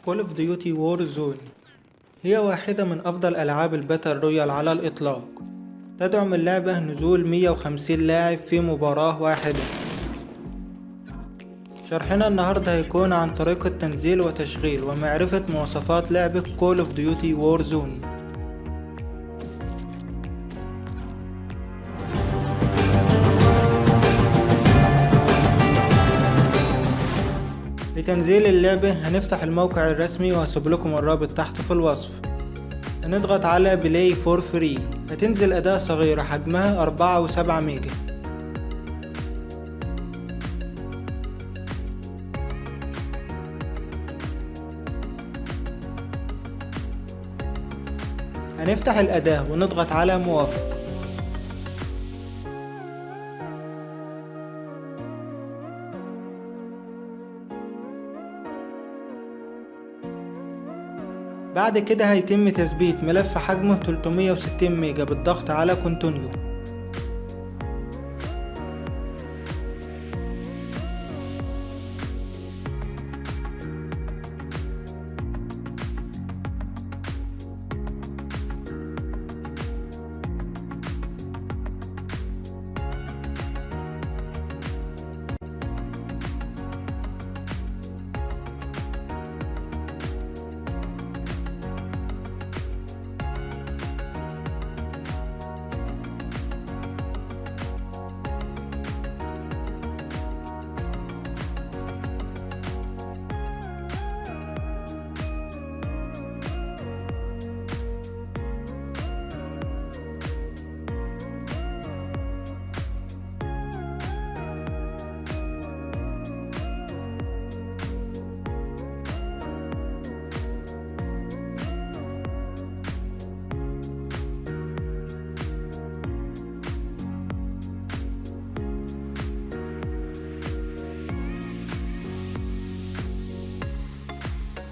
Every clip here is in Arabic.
كول اوف ديوتي وارزون هي واحدة من أفضل ألعاب الباتل رويال على الإطلاق. تدعم اللعبة نزول 150 لاعب في مباراة واحدة. شرحنا النهاردة هيكون عن طريقة تنزيل وتشغيل ومعرفة مواصفات لعبة كول اوف ديوتي وارزون. لتنزيل اللعبة هنفتح الموقع الرسمي وهسيب لكم الرابط تحت في الوصف. هنضغط على بلاي فور فري. هتنزل أداة صغيرة حجمها 4.7 ميجا. هنفتح الأداة ونضغط على موافق. بعد كده هيتم تثبيت ملف حجمه 360 ميجا بالضغط على كونتينيو.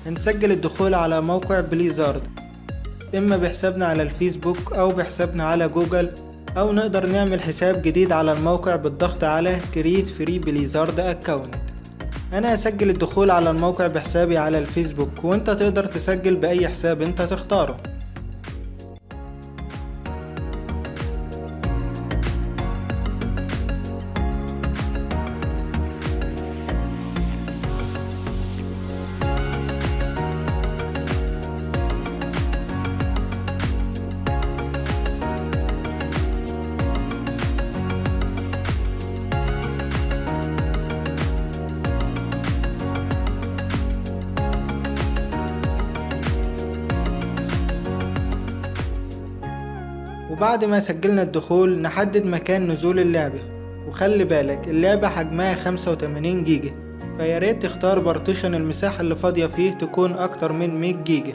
هنسجل الدخول على موقع بليزارد، إما بحسابنا على الفيسبوك أو بحسابنا على جوجل، أو نقدر نعمل حساب جديد على الموقع بالضغط على كريت فري بليزارد أكاونت. أنا هسجل الدخول على الموقع بحسابي على الفيسبوك، وانت تقدر تسجل بأي حساب انت تختاره. وبعد ما سجلنا الدخول نحدد مكان نزول اللعبة، وخلي بالك اللعبة حجمها 85 جيجا، فياريت تختار بارتيشن المساحة اللي فاضية فيه تكون اكتر من 100 جيجا،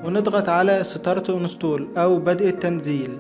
ونضغط على ستارت انستول او بدء التنزيل.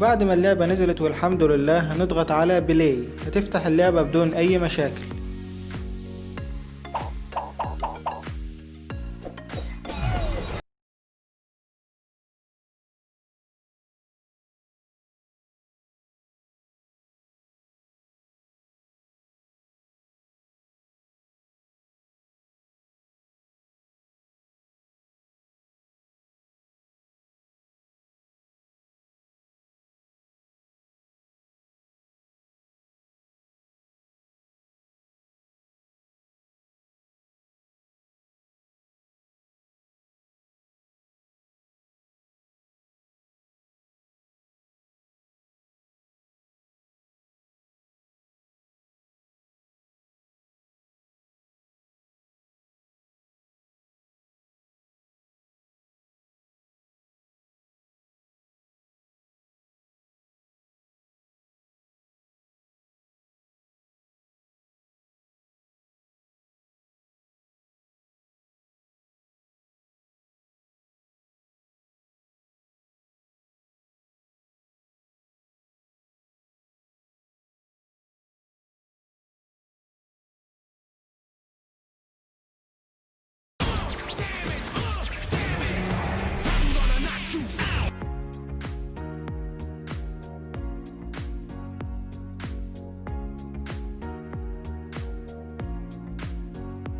وبعد ما اللعبة نزلت والحمد لله هنضغط على بلاي، هتفتح اللعبة بدون اي مشاكل.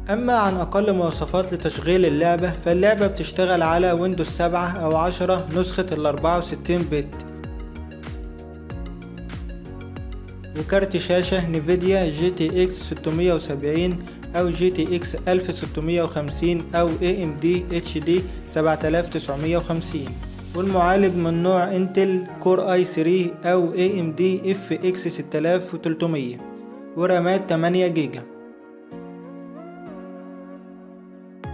أما عن أقل مواصفات لتشغيل اللعبة، فاللعبة بتشتغل على ويندوز 7 أو 10 نسخة ال 64 بت، وكارت شاشة نيفيديا GTX 670 أو GTX 1650 أو AMD HD 7950، والمعالج من نوع انتل كور i3 أو AMD FX 6300، ورامات 8 جيجا.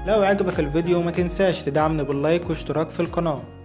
لو عجبك الفيديو ما تنساش تدعمني باللايك واشتراك في القناة.